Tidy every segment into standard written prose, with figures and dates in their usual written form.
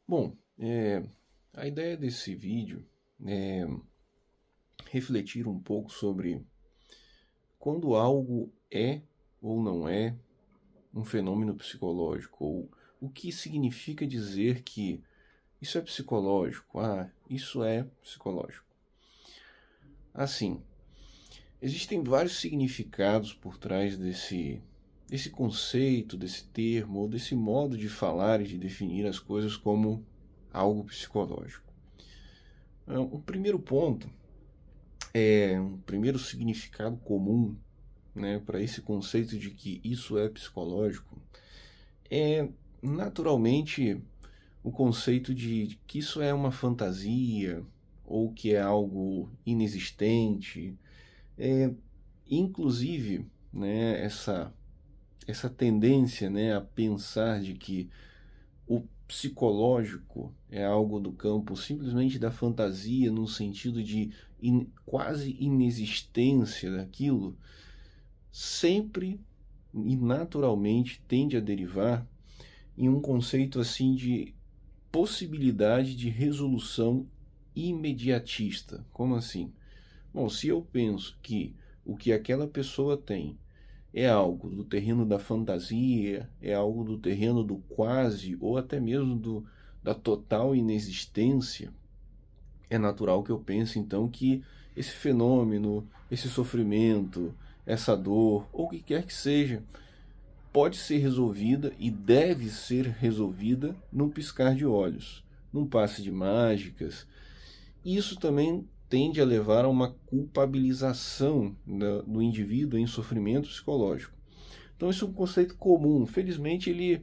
Bom, a ideia desse vídeo é refletir um pouco sobre quando algo é ou não é um fenômeno psicológico, ou o que significa dizer que isso é psicológico, isso é psicológico. Assim, existem vários significados por trás desse conceito, desse termo, ou desse modo de falar e de definir as coisas como algo psicológico. O primeiro ponto um primeiro significado comum, né, para esse conceito de que isso é psicológico é naturalmente o conceito de que isso é uma fantasia ou que é algo inexistente. É, inclusive, né, essa tendência, né, a pensar de que o psicológico é algo do campo simplesmente da fantasia, no sentido de quase inexistência daquilo, sempre e naturalmente tende a derivar em um conceito assim de possibilidade de resolução imediatista. Como assim? Bom, se eu penso que o que aquela pessoa tem é algo do terreno da fantasia, é algo do terreno do quase, ou até mesmo da total inexistência, é natural que eu pense então que esse fenômeno, esse sofrimento, essa dor, ou o que quer que seja, pode ser resolvida e deve ser resolvida num piscar de olhos, num passe de mágicas. Isso também tende a levar a uma culpabilização do indivíduo em sofrimento psicológico. Então, isso é um conceito comum. Felizmente, ele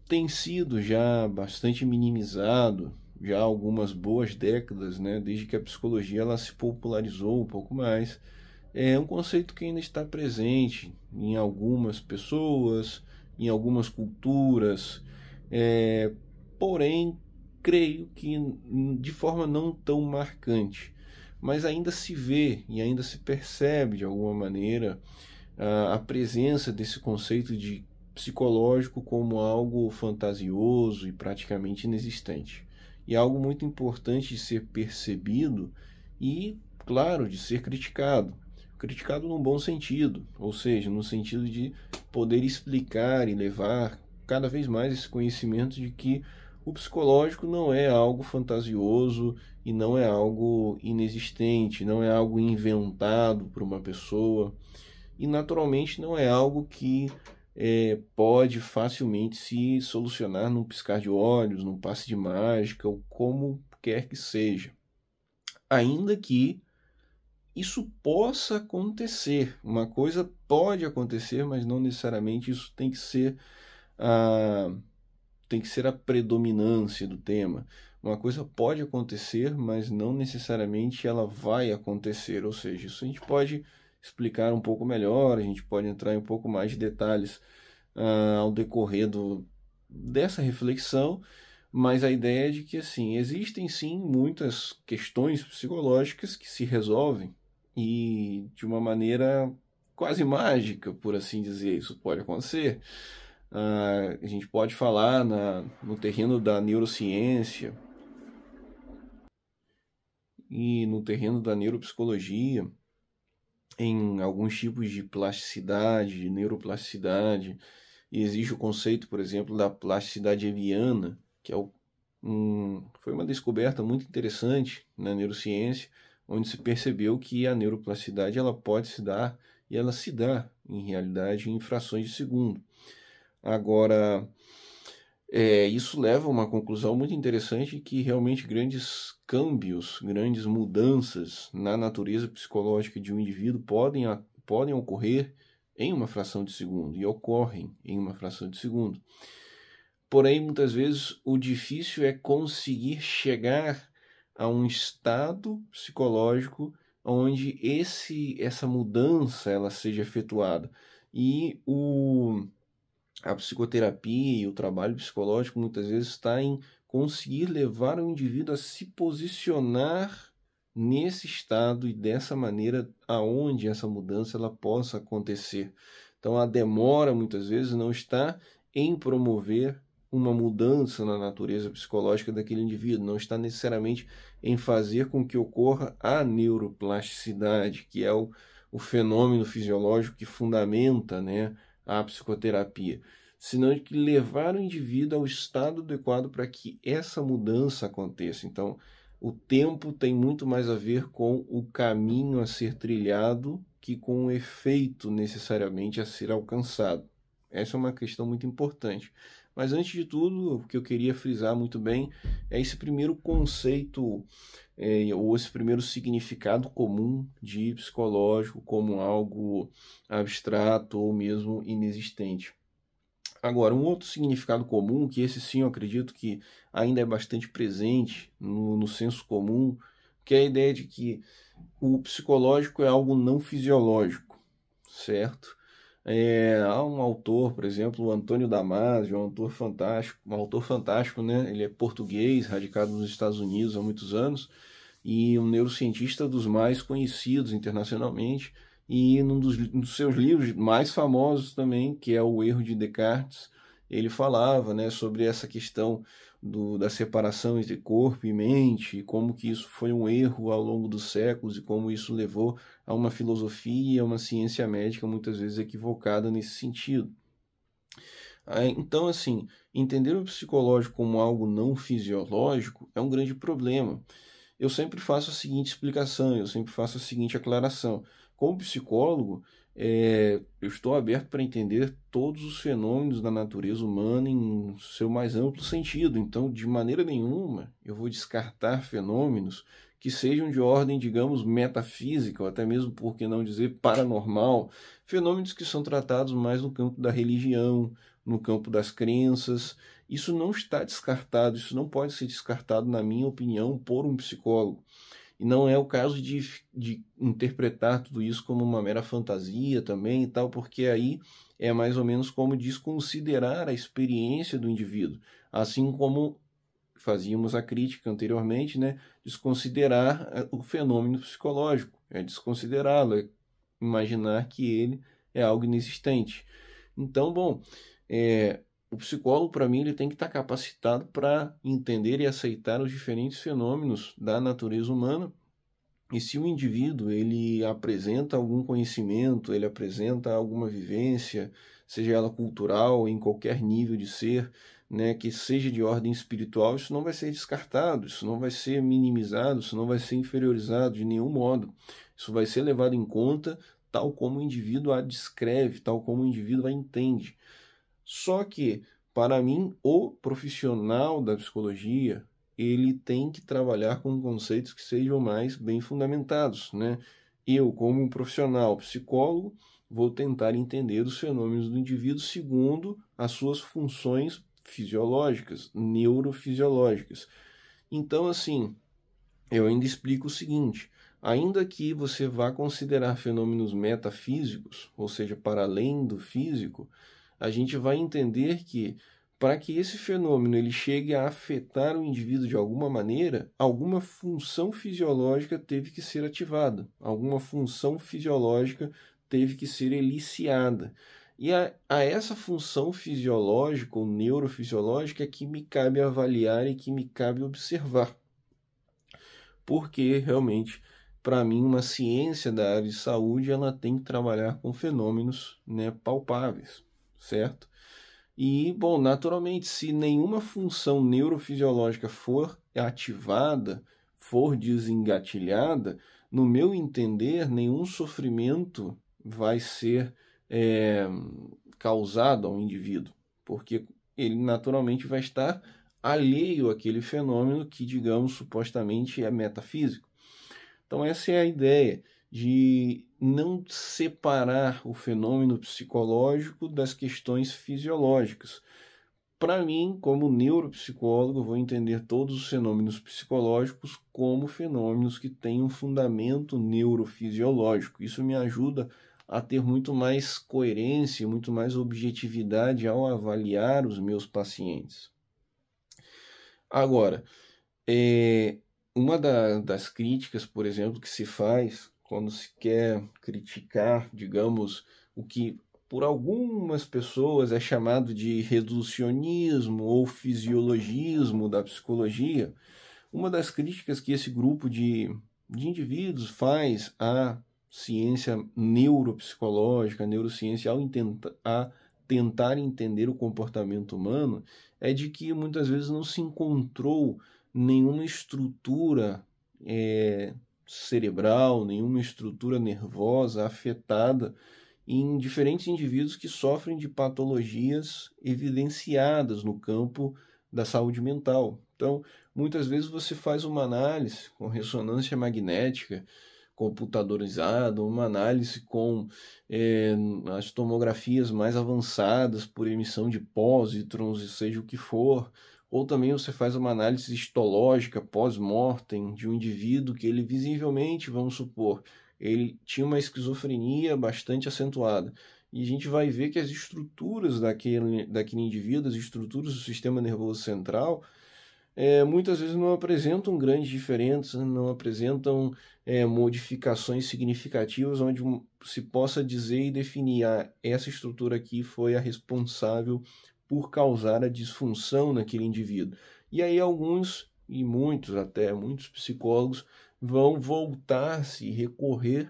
tem sido já bastante minimizado já há algumas boas décadas, né, desde que a psicologia ela se popularizou um pouco mais. É um conceito que ainda está presente em algumas pessoas, em algumas culturas, porém, creio que de forma não tão marcante, mas ainda se vê e ainda se percebe de alguma maneira a presença desse conceito de psicológico como algo fantasioso e praticamente inexistente. E algo muito importante de ser percebido e, claro, de ser criticado. Criticado num bom sentido, ou seja, no sentido de poder explicar e levar cada vez mais esse conhecimento de que o psicológico não é algo fantasioso e não é algo inexistente, não é algo inventado por uma pessoa e naturalmente não é algo que pode facilmente se solucionar num piscar de olhos, num passe de mágica ou como quer que seja. Ainda que isso possa acontecer, uma coisa pode acontecer, mas não necessariamente isso a, tem que ser a predominância do tema. Uma coisa pode acontecer, mas não necessariamente ela vai acontecer. Ou seja, isso a gente pode explicar um pouco melhor, a gente pode entrar em um pouco mais de detalhes ao decorrer dessa reflexão, mas a ideia é de que assim, existem sim muitas questões psicológicas que se resolvem e de uma maneira quase mágica, por assim dizer, isso pode acontecer. A gente pode falar no terreno da neurociência e no terreno da neuropsicologia, em alguns tipos de plasticidade, de neuroplasticidade. E existe o conceito, por exemplo, da plasticidade eviana, que foi uma descoberta muito interessante na neurociência, onde se percebeu que a neuroplasticidade ela pode se dar, e ela se dá, em realidade, em frações de segundo. Agora, isso leva a uma conclusão muito interessante que realmente grandes câmbios, grandes mudanças na natureza psicológica de um indivíduo podem ocorrer em uma fração de segundo e ocorrem em uma fração de segundo. Porém, muitas vezes o difícil é conseguir chegar a um estado psicológico onde essa mudança ela seja efetuada. E a psicoterapia e o trabalho psicológico muitas vezes está em conseguir levar o indivíduo a se posicionar nesse estado e dessa maneira aonde essa mudança ela possa acontecer. Então a demora muitas vezes não está em promover uma mudança na natureza psicológica daquele indivíduo, não está necessariamente em fazer com que ocorra a neuroplasticidade, que é o fenômeno fisiológico que fundamenta, né, a psicoterapia, senão de que levar o indivíduo ao estado adequado para que essa mudança aconteça. Então, o tempo tem muito mais a ver com o caminho a ser trilhado que com o efeito necessariamente a ser alcançado. Essa é uma questão muito importante. Mas antes de tudo, o que eu queria frisar muito bem é esse primeiro conceito, ou esse primeiro significado comum de psicológico como algo abstrato ou mesmo inexistente. Agora, um outro significado comum, que esse sim eu acredito que ainda é bastante presente no senso comum, que é a ideia de que o psicológico é algo não fisiológico, certo? Há um autor, por exemplo, o Antônio Damasio, um autor fantástico, né? Ele é português, radicado nos Estados Unidos há muitos anos, e um neurocientista dos mais conhecidos internacionalmente, e num dos seus livros mais famosos também, que é O Erro de Descartes, ele falava, né, sobre essa questão da separação entre corpo e mente, e como que isso foi um erro ao longo dos séculos, e como isso levou a uma filosofia e a uma ciência médica muitas vezes equivocada nesse sentido. Então, assim, entender o psicológico como algo não fisiológico é um grande problema. Eu sempre faço a seguinte explicação, eu sempre faço a seguinte aclaração. Como psicólogo, eu estou aberto para entender todos os fenômenos da natureza humana em seu mais amplo sentido. Então, de maneira nenhuma, eu vou descartar fenômenos que sejam de ordem, digamos, metafísica, ou até mesmo, por que não dizer, paranormal. Fenômenos que são tratados mais no campo da religião, no campo das crenças. Isso não está descartado, isso não pode ser descartado, na minha opinião, por um psicólogo. E não é o caso de interpretar tudo isso como uma mera fantasia também e tal, porque aí é mais ou menos como desconsiderar a experiência do indivíduo. Assim como fazíamos a crítica anteriormente, né? Desconsiderar o fenômeno psicológico, é desconsiderá-lo, é imaginar que ele é algo inexistente. Então, bom, o psicólogo, para mim, ele tem que estar capacitado para entender e aceitar os diferentes fenômenos da natureza humana. E se o indivíduo ele apresenta algum conhecimento, ele apresenta alguma vivência, seja ela cultural, em qualquer nível de ser, né, que seja de ordem espiritual, isso não vai ser descartado, isso não vai ser minimizado, isso não vai ser inferiorizado de nenhum modo. Isso vai ser levado em conta tal como o indivíduo a descreve, tal como o indivíduo a entende. Só que, para mim, o profissional da psicologia, ele tem que trabalhar com conceitos que sejam mais bem fundamentados, né? Eu, como um profissional psicólogo, vou tentar entender os fenômenos do indivíduo segundo as suas funções fisiológicas, neurofisiológicas. Então, assim, eu ainda explico o seguinte: ainda que você vá considerar fenômenos metafísicos, ou seja, para além do físico, a gente vai entender que para que esse fenômeno ele chegue a afetar o indivíduo de alguma maneira, alguma função fisiológica teve que ser ativada, alguma função fisiológica teve que ser eliciada. E a essa função fisiológica ou neurofisiológica é que me cabe avaliar e que me cabe observar. Porque realmente, para mim, uma ciência da área de saúde ela tem que trabalhar com fenômenos, né, palpáveis, certo? E, bom, naturalmente, se nenhuma função neurofisiológica for ativada, for desengatilhada, no meu entender, nenhum sofrimento vai ser é, causado ao indivíduo, porque ele naturalmente vai estar alheio àquele fenômeno que, digamos, supostamente é metafísico. Então, essa é a ideia de não separar o fenômeno psicológico das questões fisiológicas. Para mim, como neuropsicólogo, eu vou entender todos os fenômenos psicológicos como fenômenos que têm um fundamento neurofisiológico. Isso me ajuda a ter muito mais coerência, muito mais objetividade ao avaliar os meus pacientes. Agora, uma das críticas, por exemplo, que se faz quando se quer criticar, digamos, o que por algumas pessoas é chamado de reducionismo ou fisiologismo da psicologia, uma das críticas que esse grupo de indivíduos faz à ciência neuropsicológica, à neurociência, a tentar entender o comportamento humano, é de que muitas vezes não se encontrou nenhuma estrutura cerebral, nenhuma estrutura nervosa afetada em diferentes indivíduos que sofrem de patologias evidenciadas no campo da saúde mental. Então, muitas vezes você faz uma análise com ressonância magnética computadorizada, uma análise com as tomografias mais avançadas por emissão de pósitrons, seja o que for, ou também você faz uma análise histológica pós-mortem de um indivíduo que ele visivelmente, vamos supor, ele tinha uma esquizofrenia bastante acentuada. E a gente vai ver que as estruturas daquele indivíduo, as estruturas do sistema nervoso central, muitas vezes não apresentam grandes diferenças, não apresentam modificações significativas onde se possa dizer e definir essa estrutura aqui foi a responsável por causar a disfunção naquele indivíduo. E aí alguns, e muitos até, muitos psicólogos vão voltar-se e recorrer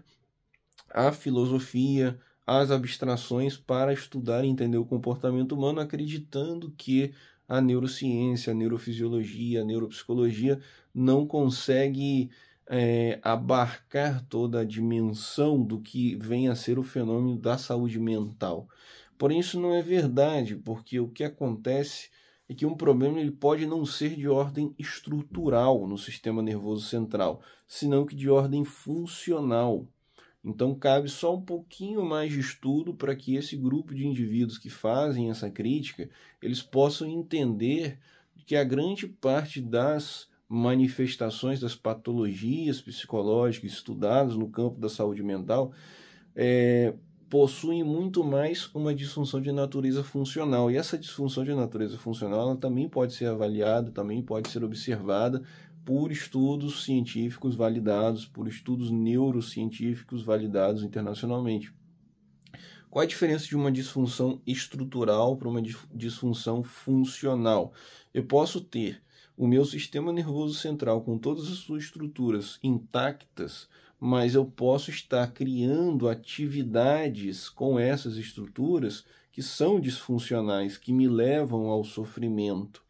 à filosofia, às abstrações para estudar e entender o comportamento humano, acreditando que a neurociência, a neurofisiologia, a neuropsicologia não consegue abarcar toda a dimensão do que vem a ser o fenômeno da saúde mental. Porém, isso não é verdade, porque o que acontece é que um problema ele pode não ser de ordem estrutural no sistema nervoso central, senão que de ordem funcional. Então, cabe só um pouquinho mais de estudo para que esse grupo de indivíduos que fazem essa crítica, eles possam entender que a grande parte das manifestações das patologias psicológicas estudadas no campo da saúde mental possuem muito mais uma disfunção de natureza funcional. E essa disfunção de natureza funcional ela também pode ser avaliada, também pode ser observada por estudos científicos validados, por estudos neurocientíficos validados internacionalmente. Qual a diferença de uma disfunção estrutural para uma disfunção funcional? Eu posso ter o meu sistema nervoso central com todas as suas estruturas intactas, mas eu posso estar criando atividades com essas estruturas que são disfuncionais, que me levam ao sofrimento.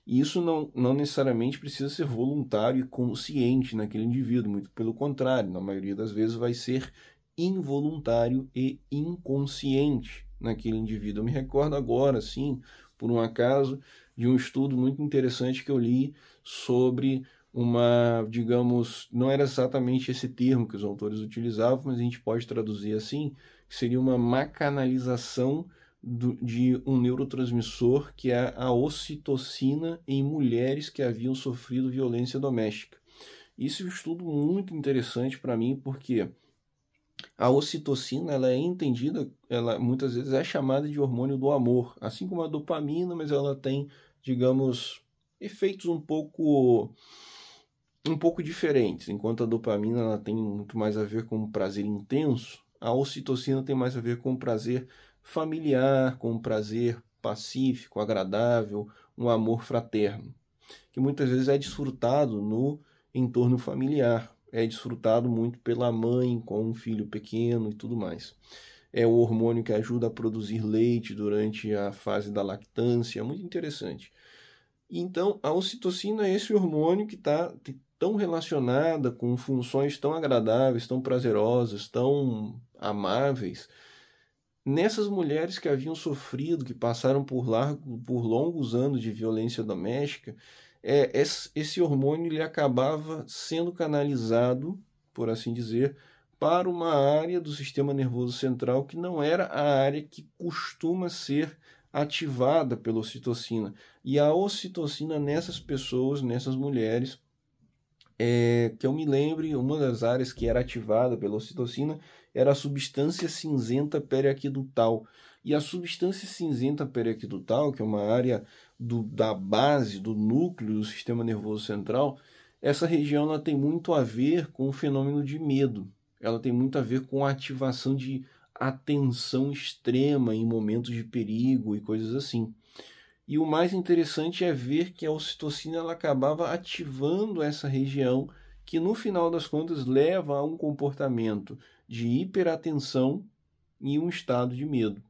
E isso não necessariamente precisa ser voluntário e consciente naquele indivíduo, muito pelo contrário, na maioria das vezes vai ser involuntário e inconsciente naquele indivíduo. Eu me recordo agora, sim, por um acaso, de um estudo muito interessante que eu li sobre digamos, não era exatamente esse termo que os autores utilizavam, mas a gente pode traduzir assim, que seria uma macanalização de um neurotransmissor que é a ocitocina em mulheres que haviam sofrido violência doméstica. Isso é um estudo muito interessante para mim, porque a ocitocina ela é entendida, ela muitas vezes é chamada de hormônio do amor, assim como a dopamina, mas ela tem, digamos, efeitos um pouco diferentes. Enquanto a dopamina ela tem muito mais a ver com um prazer intenso, a ocitocina tem mais a ver com um prazer familiar, com um prazer pacífico, agradável, um amor fraterno, que muitas vezes é desfrutado no entorno familiar, é desfrutado muito pela mãe com um filho pequeno e tudo mais. É o hormônio que ajuda a produzir leite durante a fase da lactância, é muito interessante. Então, a ocitocina é esse hormônio que está tão relacionada com funções tão agradáveis, tão prazerosas, tão amáveis, nessas mulheres que haviam sofrido, que passaram por longos anos de violência doméstica, esse hormônio ele acabava sendo canalizado, por assim dizer, para uma área do sistema nervoso central que não era a área que costuma ser ativada pela ocitocina. E a ocitocina nessas pessoas, nessas mulheres, que eu me lembre, uma das áreas que era ativada pela ocitocina era a substância cinzenta periaquidutal. E a substância cinzenta periaquidutal, que é uma área da base, do núcleo do sistema nervoso central, essa região ela tem muito a ver com o fenômeno de medo. Ela tem muito a ver com a ativação de atenção extrema em momentos de perigo e coisas assim. E o mais interessante é ver que a ocitocina ela acabava ativando essa região que no final das contas leva a um comportamento de hiperatenção e um estado de medo.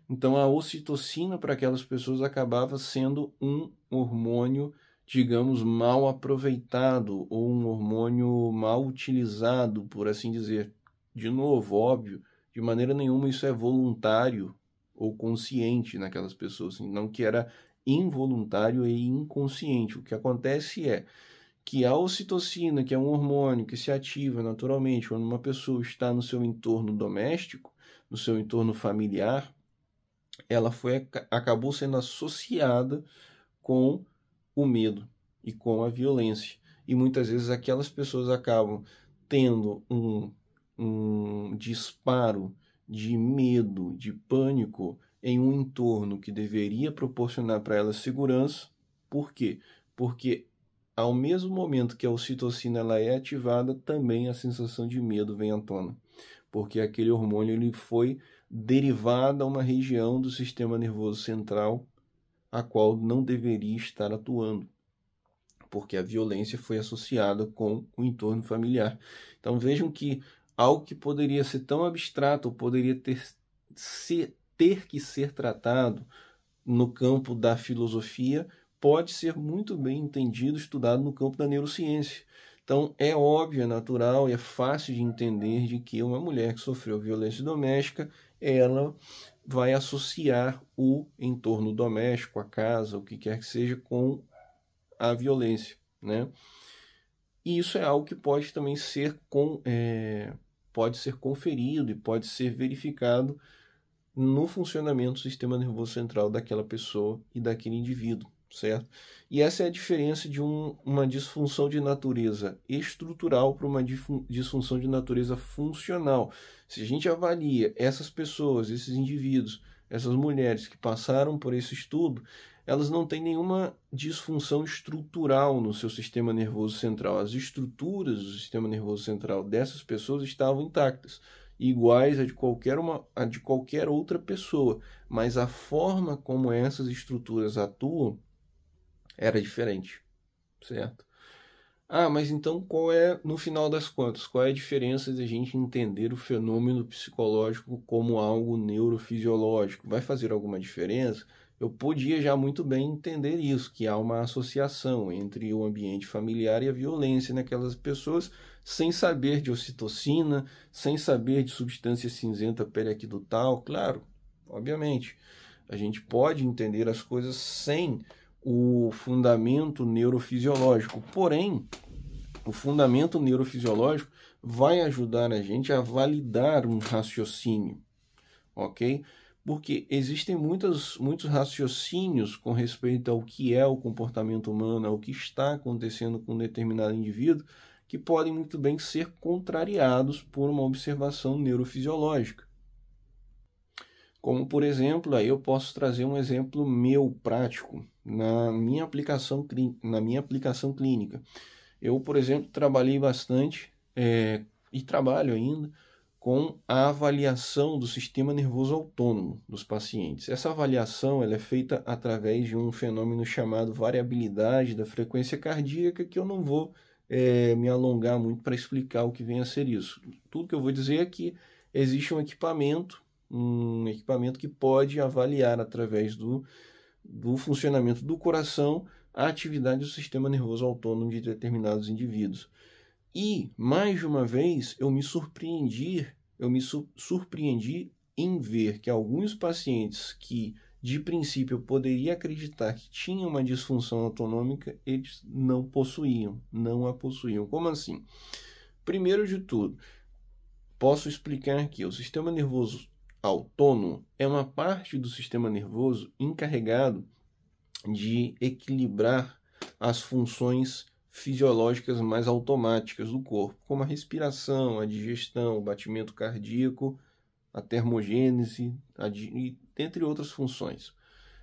Então a ocitocina para aquelas pessoas acabava sendo um hormônio, digamos, mal aproveitado ou um hormônio mal utilizado, por assim dizer. De novo, óbvio, de maneira nenhuma isso é voluntário ou consciente naquelas pessoas, não que era involuntário e inconsciente. O que acontece é que a ocitocina, que é um hormônio que se ativa naturalmente quando uma pessoa está no seu entorno doméstico, no seu entorno familiar, ela acabou sendo associada com o medo e com a violência. E muitas vezes aquelas pessoas acabam tendo um disparo de medo, de pânico em um entorno que deveria proporcionar para elas segurança. Por quê? Porque ao mesmo momento que a ocitocina ela é ativada, também a sensação de medo vem à tona. Porque aquele hormônio ele foi derivado a uma região do sistema nervoso central a qual não deveria estar atuando, porque a violência foi associada com o entorno familiar. Então vejam que algo que poderia ser tão abstrato, poderia ter que ser tratado no campo da filosofia, pode ser muito bem entendido, estudado no campo da neurociência. Então é óbvio, é natural e é fácil de entender de que uma mulher que sofreu violência doméstica, ela vai associar o entorno doméstico, a casa, o que quer que seja, com a violência, né? E isso é algo que pode também pode ser conferido e pode ser verificado no funcionamento do sistema nervoso central daquela pessoa e daquele indivíduo, certo? E essa é a diferença de uma disfunção de natureza estrutural para uma disfunção de natureza funcional. Se a gente avalia essas pessoas, esses indivíduos, essas mulheres que passaram por esse estudo, elas não têm nenhuma disfunção estrutural no seu sistema nervoso central. As estruturas do sistema nervoso central dessas pessoas estavam intactas, iguais a de qualquer outra pessoa, mas a forma como essas estruturas atuam era diferente, certo? Mas então no final das contas, qual é a diferença de a gente entender o fenômeno psicológico como algo neurofisiológico? Vai fazer alguma diferença? Eu podia já muito bem entender isso, que há uma associação entre o ambiente familiar e a violência naquelas pessoas, sem saber de ocitocina, sem saber de substância cinzenta periaquidutal, claro, obviamente. A gente pode entender as coisas sem o fundamento neurofisiológico, porém, o fundamento neurofisiológico vai ajudar a gente a validar um raciocínio, ok? Porque existem muitos raciocínios com respeito ao que é o comportamento humano, ao que está acontecendo com um determinado indivíduo, que podem muito bem ser contrariados por uma observação neurofisiológica. Como, por exemplo, aí eu posso trazer um exemplo meu prático na minha aplicação clínica. Eu, por exemplo, trabalhei bastante e trabalho ainda com a avaliação do sistema nervoso autônomo dos pacientes. Essa avaliação ela é feita através de um fenômeno chamado variabilidade da frequência cardíaca, que eu não vou me alongar muito para explicar o que vem a ser isso. Tudo que eu vou dizer é que existe um equipamento que pode avaliar através do funcionamento do coração a atividade do sistema nervoso autônomo de determinados indivíduos. E, mais de uma vez, eu me surpreendi em ver que alguns pacientes que, de princípio, eu poderia acreditar que tinham uma disfunção autonômica, eles não a possuíam. Como assim? Primeiro de tudo, posso explicar que o sistema nervoso autônomo é uma parte do sistema nervoso encarregado de equilibrar as funções fisiológicas mais automáticas do corpo, como a respiração, a digestão, o batimento cardíaco, a termogênese, entre outras funções,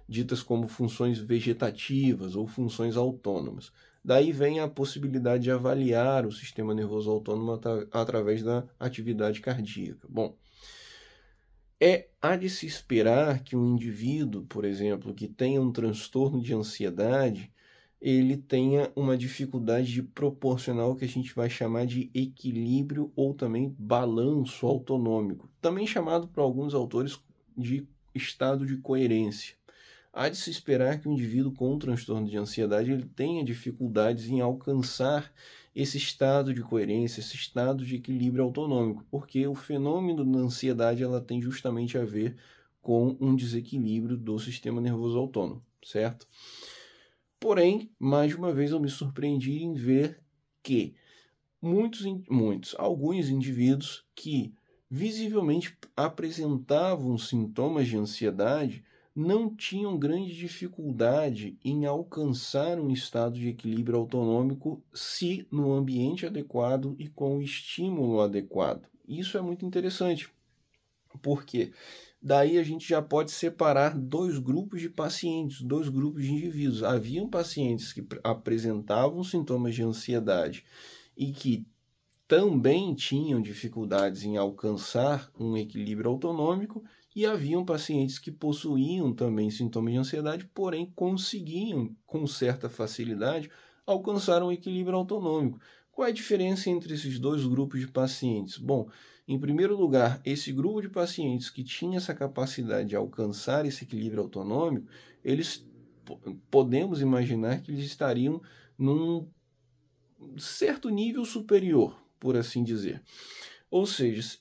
ditas como funções vegetativas ou funções autônomas. Daí vem a possibilidade de avaliar o sistema nervoso autônomo através da atividade cardíaca. Bom, Há de se esperar que um indivíduo, por exemplo, que tenha um transtorno de ansiedade, ele tenha uma dificuldade de proporcionar o que a gente vai chamar de equilíbrio ou também balanço autonômico, também chamado por alguns autores de estado de coerência. Há de se esperar que o indivíduo com um transtorno de ansiedade ele tenha dificuldades em alcançar esse estado de coerência, esse estado de equilíbrio autonômico, porque o fenômeno da ansiedade ela tem justamente a ver com um desequilíbrio do sistema nervoso autônomo, certo? Porém, mais uma vez eu me surpreendi em ver que alguns indivíduos que visivelmente apresentavam sintomas de ansiedade não tinham grande dificuldade em alcançar um estado de equilíbrio autonômico se no ambiente adequado e com o estímulo adequado. Isso é muito interessante, porque daí a gente já pode separar dois grupos de pacientes, dois grupos de indivíduos. Haviam pacientes que apresentavam sintomas de ansiedade e que também tinham dificuldades em alcançar um equilíbrio autonômico, e haviam pacientes que possuíam também sintomas de ansiedade, porém conseguiam, com certa facilidade, alcançar um equilíbrio autonômico. Qual é a diferença entre esses dois grupos de pacientes? Bom, em primeiro lugar, esse grupo de pacientes que tinha essa capacidade de alcançar esse equilíbrio autonômico, eles podemos imaginar que eles estariam num certo nível superior, por assim dizer. Ou seja,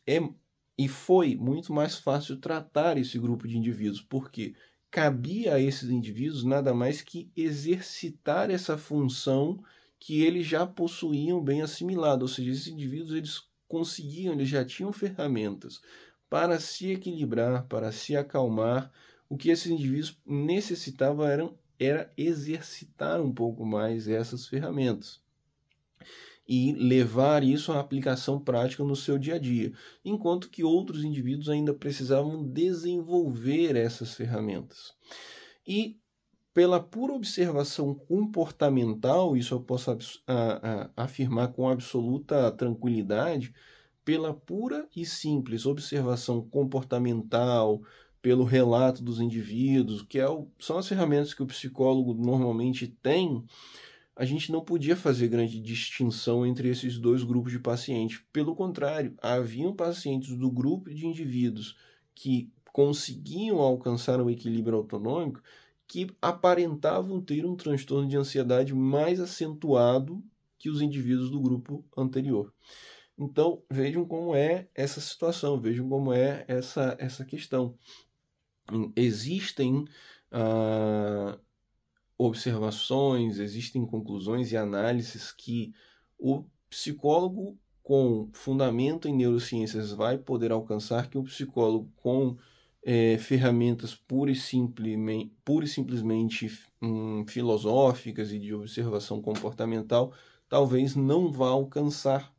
foi muito mais fácil tratar esse grupo de indivíduos, porque cabia a esses indivíduos nada mais que exercitar essa função que eles já possuíam bem assimilada. Ou seja, esses indivíduos eles já tinham ferramentas para se equilibrar, para se acalmar. O que esses indivíduos necessitavam era exercitar um pouco mais essas ferramentas e levar isso à aplicação prática no seu dia a dia, enquanto que outros indivíduos ainda precisavam desenvolver essas ferramentas. E pela pura observação comportamental, isso eu posso afirmar com absoluta tranquilidade, pela pura e simples observação comportamental, pelo relato dos indivíduos, são as ferramentas que o psicólogo normalmente tem, a gente não podia fazer grande distinção entre esses dois grupos de pacientes. Pelo contrário, haviam pacientes do grupo de indivíduos que conseguiam alcançar um equilíbrio autonômico que aparentavam ter um transtorno de ansiedade mais acentuado que os indivíduos do grupo anterior. Então, vejam como é essa situação, vejam como é essa questão. Existem observações, existem conclusões e análises que o psicólogo com fundamento em neurociências vai poder alcançar, que o psicólogo com ferramentas pura e simplesmente filosóficas e de observação comportamental talvez não vá alcançar.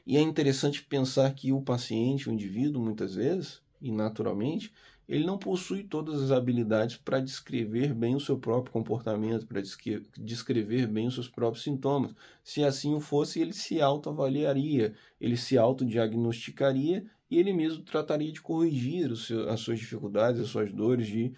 E é interessante pensar que o paciente, o indivíduo, muitas vezes, e naturalmente, ele não possui todas as habilidades para descrever bem o seu próprio comportamento, para descrever bem os seus próprios sintomas. Se assim o fosse, ele se autoavaliaria, ele se autodiagnosticaria e ele mesmo trataria de corrigir as suas dificuldades, as suas dores, de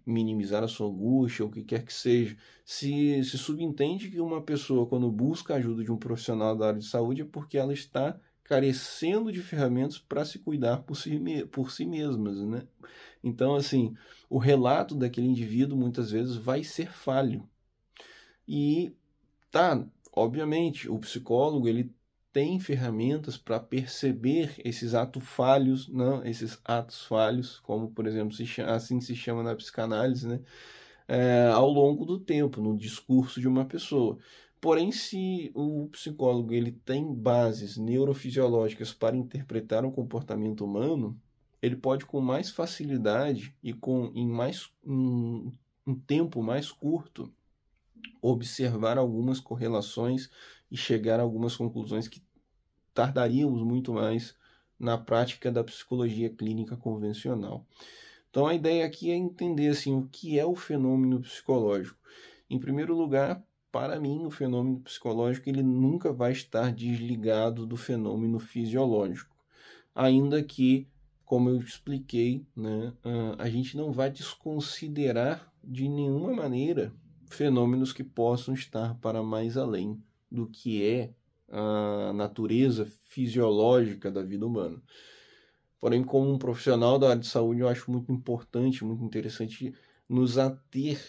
minimizar a sua angústia, o que quer que seja. Se subentende que uma pessoa, quando busca a ajuda de um profissional da área de saúde, é porque ela está carecendo de ferramentas para se cuidar por si mesmas, né? Então, assim, o relato daquele indivíduo muitas vezes vai ser falho. E obviamente, o psicólogo ele tem ferramentas para perceber esses atos falhos, como, por exemplo, assim se chama na psicanálise, né? Ao longo do tempo, no discurso de uma pessoa. Porém, se o psicólogo ele tem bases neurofisiológicas para interpretar o comportamento humano, ele pode com mais facilidade e em um tempo mais curto observar algumas correlações e chegar a algumas conclusões que tardaríamos muito mais na prática da psicologia clínica convencional. Então, a ideia aqui é entender assim, o que é o fenômeno psicológico. Em primeiro lugar, para mim, o fenômeno psicológico ele nunca vai estar desligado do fenômeno fisiológico. ainda que, como eu expliquei, né, a gente não vai desconsiderar de nenhuma maneira fenômenos que possam estar para mais além do que é a natureza fisiológica da vida humana. Porém, como um profissional da área de saúde, eu acho muito importante, muito interessante nos ater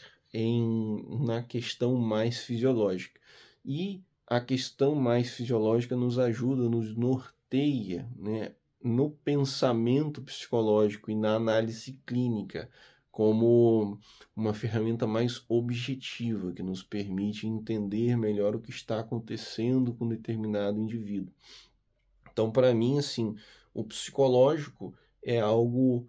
na questão mais fisiológica. E a questão mais fisiológica nos ajuda, nos norteia, né, no pensamento psicológico e na análise clínica, como uma ferramenta mais objetiva, que nos permite entender melhor o que está acontecendo com determinado indivíduo. Então, para mim, assim, o psicológico é algo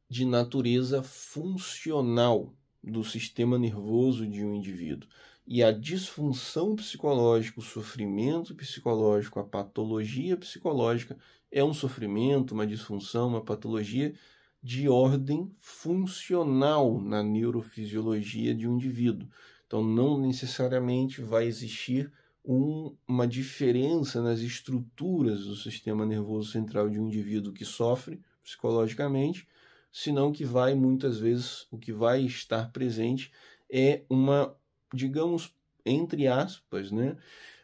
de natureza funcional do sistema nervoso de um indivíduo. E a disfunção psicológica, o sofrimento psicológico, a patologia psicológica é um sofrimento, uma disfunção, uma patologia de ordem funcional na neurofisiologia de um indivíduo. Então, não necessariamente vai existir uma diferença nas estruturas do sistema nervoso central de um indivíduo que sofre psicologicamente, senão que vai, muitas vezes, o que vai estar presente é uma, digamos, entre aspas, né,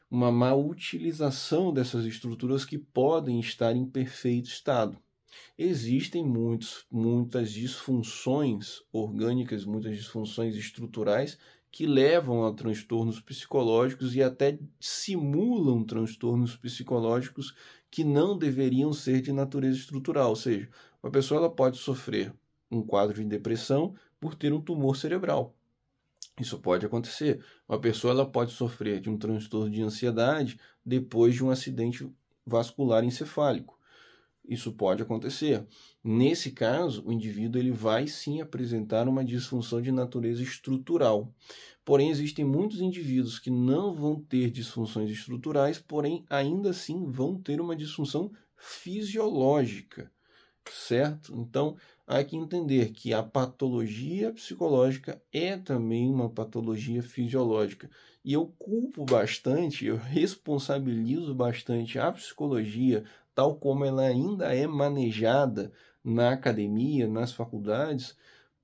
uma má utilização dessas estruturas que podem estar em perfeito estado. Existem muitas disfunções orgânicas, muitas disfunções estruturais que levam a transtornos psicológicos e até simulam transtornos psicológicos que não deveriam ser de natureza estrutural. Ou seja, uma pessoa ela pode sofrer um quadro de depressão por ter um tumor cerebral. Isso pode acontecer. Uma pessoa ela pode sofrer de um transtorno de ansiedade depois de um acidente vascular encefálico. Isso pode acontecer. Nesse caso, o indivíduo ele vai sim apresentar uma disfunção de natureza estrutural. Porém, existem muitos indivíduos que não vão ter disfunções estruturais, porém, ainda assim vão ter uma disfunção fisiológica, certo? Então, há que entender que a patologia psicológica é também uma patologia fisiológica. E eu culpo bastante, eu responsabilizo bastante a psicologia, tal como ela ainda é manejada na academia, nas faculdades,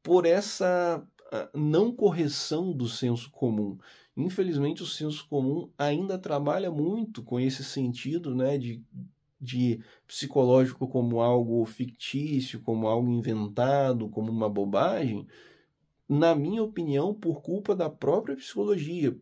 por essa não correção do senso comum. Infelizmente, o senso comum ainda trabalha muito com esse sentido, né, de psicológico como algo fictício, como algo inventado, como uma bobagem, na minha opinião, por culpa da própria psicologia,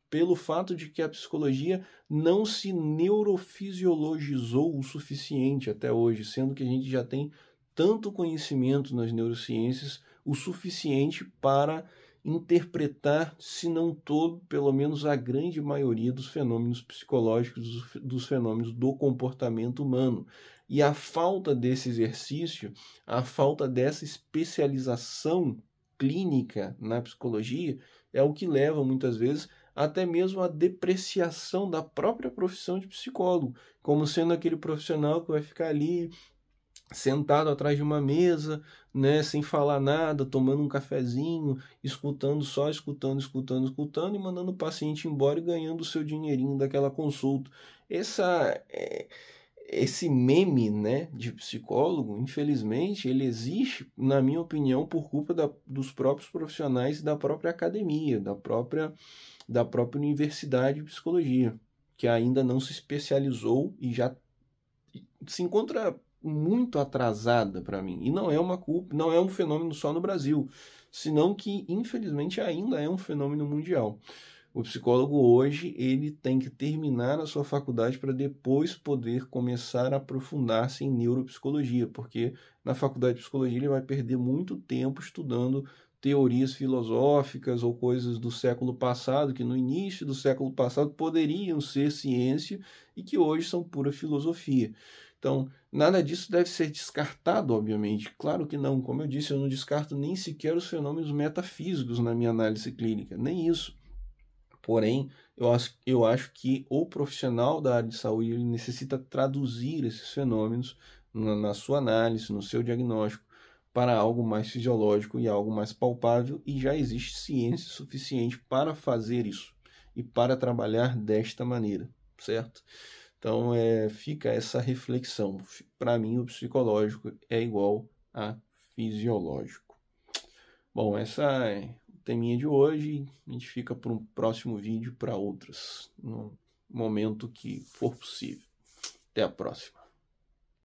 pelo fato de que a psicologia não se neurofisiologizou o suficiente até hoje, sendo que a gente já tem tanto conhecimento nas neurociências, o suficiente para interpretar, se não todo, pelo menos a grande maioria dos fenômenos psicológicos, dos fenômenos do comportamento humano. E a falta desse exercício, a falta dessa especialização clínica na psicologia é o que leva muitas vezes até mesmo a depreciação da própria profissão de psicólogo, como sendo aquele profissional que vai ficar ali sentado atrás de uma mesa, né, sem falar nada, tomando um cafezinho, só escutando e mandando o paciente embora e ganhando o seu dinheirinho daquela consulta. Esse meme, né, de psicólogo, infelizmente, ele existe, na minha opinião, por culpa dos próprios profissionais e da própria academia, da própria universidade de psicologia, que ainda não se especializou e já se encontra muito atrasada para mim. E não é uma culpa, não é um fenômeno só no Brasil, senão que, infelizmente, ainda é um fenômeno mundial. O psicólogo hoje, ele tem que terminar a sua faculdade para depois poder começar a aprofundar-se em neuropsicologia, porque na faculdade de psicologia ele vai perder muito tempo estudando teorias filosóficas ou coisas do século passado, que no início do século passado poderiam ser ciência e que hoje são pura filosofia. Então, nada disso deve ser descartado, obviamente. Claro que não. Como eu disse, eu não descarto nem sequer os fenômenos metafísicos na minha análise clínica, nem isso. Porém, eu acho que o profissional da área de saúde ele necessita traduzir esses fenômenos na sua análise, no seu diagnóstico, para algo mais fisiológico e algo mais palpável, e já existe ciência suficiente para fazer isso e para trabalhar desta maneira, certo? Então, fica essa reflexão. Para mim, o psicológico é igual a fisiológico. Bom, essa é o teminha de hoje. A gente fica para um próximo vídeo, para outros, no momento que for possível. Até a próxima.